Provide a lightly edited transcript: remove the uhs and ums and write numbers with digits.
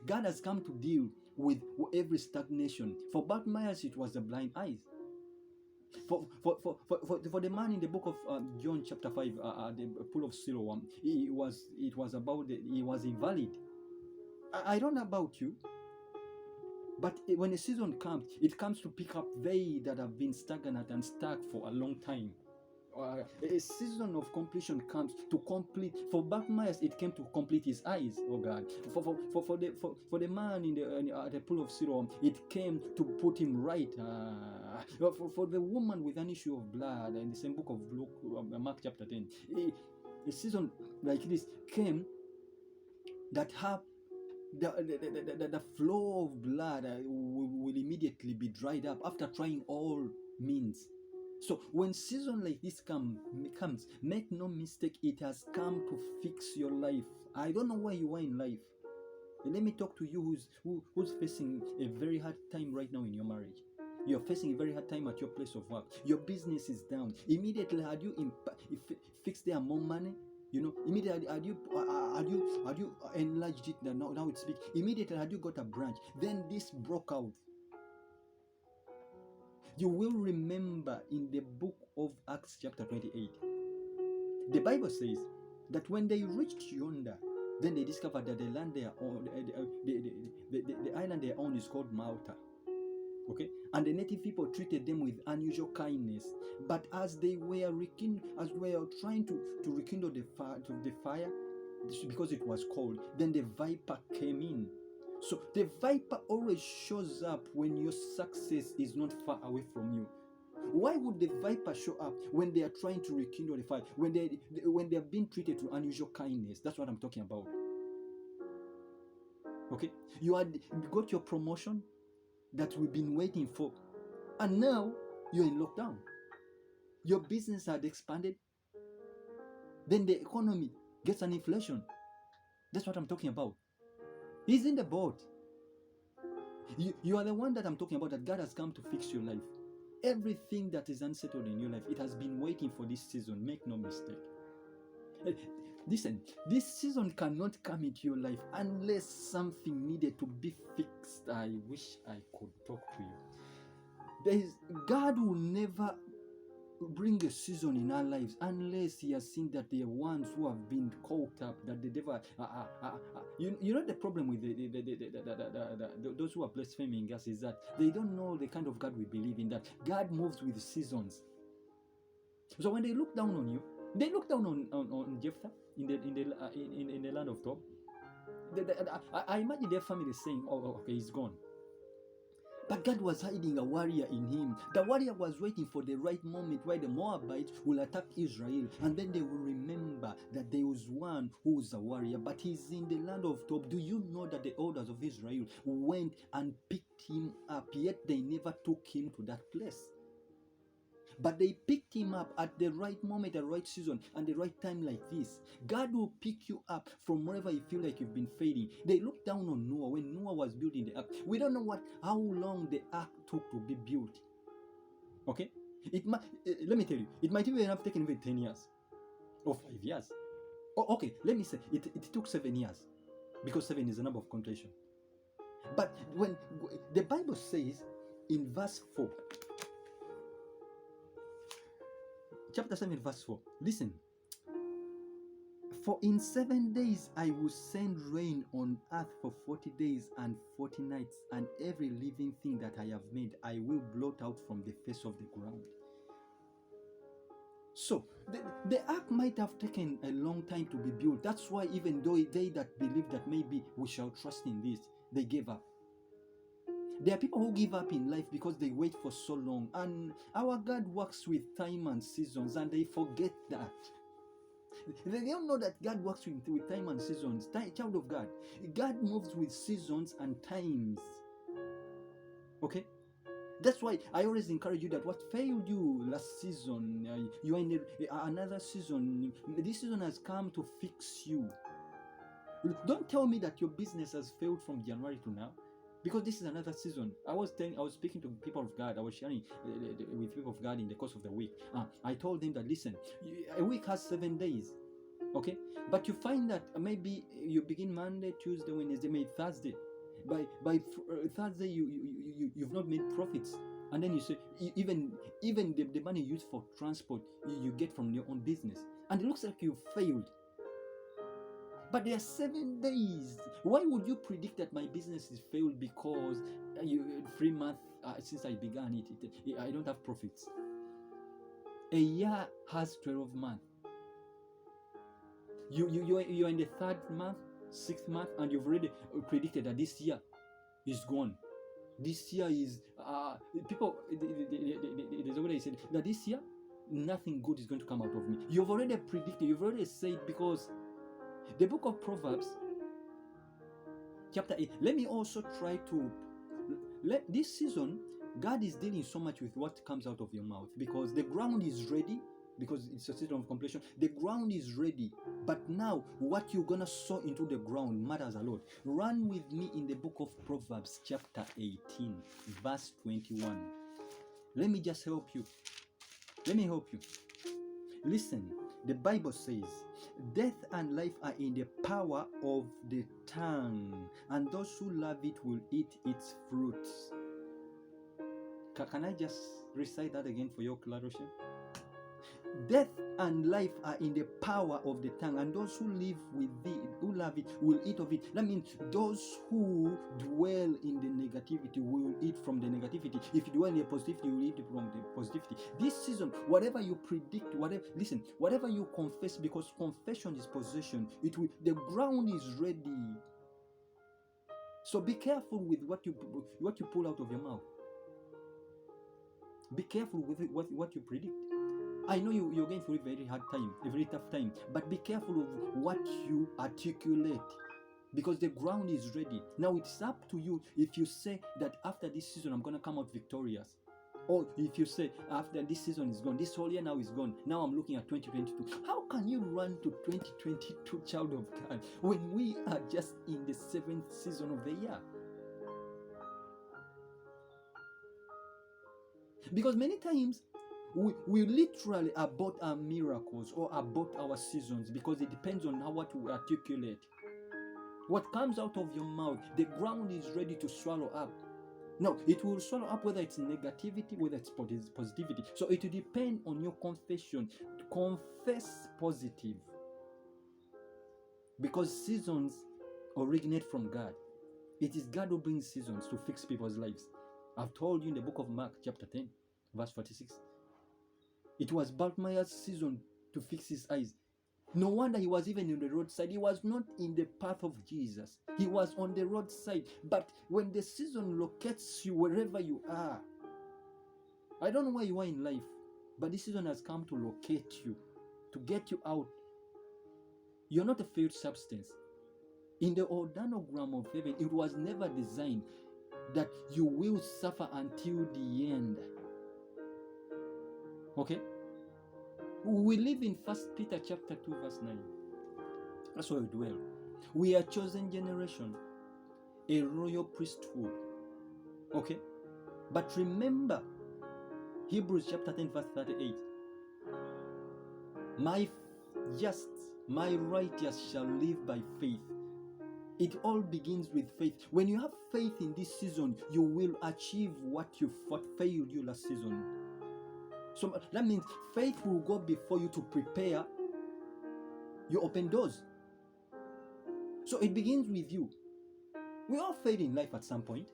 God has come to deal with every stagnation. For Bartimaeus, it was the blind eyes. For the man in the book of John chapter 5, the pool of Siloam, it was about he was invalid. I don't know about you, but when a season comes, it comes to pick up they that have been stagnant and stuck for a long time. A season of completion comes to complete. For Bartimaeus, it came to complete his eyes. Oh God! For the man in the pool of Siloam, it came to put him right. For the woman with an issue of blood, in the same book of Luke, Mark chapter 10, a season like this came that her the flow of blood will immediately be dried up after trying all means. So when season like this comes, make no mistake, it has come to fix your life. I don't know where you are in life. Let me talk to you who's facing a very hard time right now in your marriage. You're facing a very hard time at your place of work. Your business is down. Immediately, had you fixed there more money? Immediately had you enlarged it? Now it's big. Immediately had you got a branch? Then this broke out. You will remember in the book of Acts chapter 28, the Bible says that when they reached yonder, then they discovered that the land they are on, the island they are on is called Malta. Okay, and the native people treated them with unusual kindness. But as they were trying to rekindle the fire, because it was cold, then the viper came in. So the viper always shows up when your success is not far away from you. Why would the viper show up when they are trying to rekindle the fire? When they have been treated with unusual kindness? That's what I'm talking about. Okay, you got your promotion that we've been waiting for, and now you're in lockdown. Your business had expanded, then the economy gets an inflation. That's what I'm talking about. He's in the boat. You are the one that I'm talking about, that God has come to fix your life. Everything that is unsettled in your life, it has been waiting for this season. Make no mistake. Listen, this season cannot come into your life unless something needed to be fixed. I wish I could talk to you. God will never bring a season in our lives unless He has seen that they are ones who have been caught up, that the devil. You know the problem with those who are blaspheming us is that they don't know the kind of God we believe in. That God moves with seasons. So when they look down on you, they look down on Jephthah in the land of Tob. I imagine their family saying, "Oh, okay, he's gone." But God was hiding a warrior in him. The warrior was waiting for the right moment where the Moabites will attack Israel, and then they will remember that there was one who is a warrior, but he's in the land of Tob. Do you know that the elders of Israel went and picked him up, yet they never took him to that place? But they picked him up at the right moment, the right season, and the right time like this. God will pick you up from wherever you feel like you've been fading. They looked down on Noah when Noah was building the ark. We don't know how long the ark took to be built. Okay? Let me tell you, it might even have taken even 10 years or 5 years. Oh, okay, let me say it took 7 years, because 7 is a number of completion. But when the Bible says in verse 4, chapter 7 verse 4, listen. For in 7 days I will send rain on earth for 40 days and 40 nights, and every living thing that I have made I will blot out from the face of the ground. So the ark might have taken a long time to be built. That's why even though they that believe that maybe we shall trust in this, they gave up. There are people who give up in life because they wait for so long, and our God works with time and seasons, and they forget that. They don't know that God works with time and seasons. Child of God, God moves with seasons and times. Okay? That's why I always encourage you that what failed you last season, you are in another season. This season has come to fix you. Don't tell me that your business has failed from January to now, because this is another season. I was speaking to people of God. I was sharing with people of God in the course of the week. I told them that, listen, a week has 7 days. Okay, but you find that maybe you begin Monday, Tuesday, Wednesday, maybe Thursday. Thursday you've not made profits, and then you say even the money used for transport you get from your own business, and it looks like you failed. But there are 7 days. Why would you predict that my business is failed because 3 months since I began it, I don't have profits? A year has 12 months. You're in the 3rd month, 6th month, and you've already predicted that this year is gone. This year is people. There's already said that this year nothing good is going to come out of me. You've already predicted. You've already said, because the book of Proverbs, chapter 8. Let me also try to this season. God is dealing so much with what comes out of your mouth, because the ground is ready, because it's a season of completion. The ground is ready, but now what you're gonna sow into the ground matters a lot. Run with me in the book of Proverbs, chapter 18, verse 21. Let me just help you. Let me help you. Listen, the Bible says, death and life are in the power of the tongue, and those who love it will eat its fruits. Can I just recite that again for your clarity? Death and life are in the power of the tongue, and those who live with thee, who love it, will eat of it. That means those who dwell in the negativity will eat from the negativity. If you dwell in the positivity, you will eat from the positivity. This season, whatever you predict, whatever you confess, because confession is possession, the ground is ready. So be careful with what you pull out of your mouth. Be careful with what you predict. I know you're going through a very hard time, a very tough time, but be careful of what you articulate, because the ground is ready. Now it's up to you if you say that after this season I'm going to come out victorious, or if you say after this season is gone, this whole year now is gone, now I'm looking at 2022. How can you run to 2022, child of God, when we are just in the 7th season of the year? Because many times we literally abort our miracles or abort our seasons, because it depends on what we articulate. What comes out of your mouth, the ground is ready to swallow up. No, it will swallow up whether it's negativity, whether it's positivity. So it will depend on your confession. Confess positive, because seasons originate from God. It is God who brings seasons to fix people's lives. I've told you in the book of Mark, chapter 10, verse 46. It was Bartimaeus' season to fix his eyes. No wonder he was even in the roadside. He was not in the path of Jesus. He was on the roadside. But when the season locates you wherever you are, I don't know where you are in life, but this season has come to locate you, to get you out. You're not a failed substance. In the organogram of heaven, it was never designed that you will suffer until the end. Okay? We live in 1 Peter chapter 2 verse 9. That's where we dwell. We are a chosen generation, a royal priesthood. Okay? But remember, Hebrews chapter 10 verse 38. My righteous shall live by faith. It all begins with faith. When you have faith in this season, you will achieve what failed you last season. So that means faith will go before you to prepare your open doors. So it begins with you. We all fail in life at some point.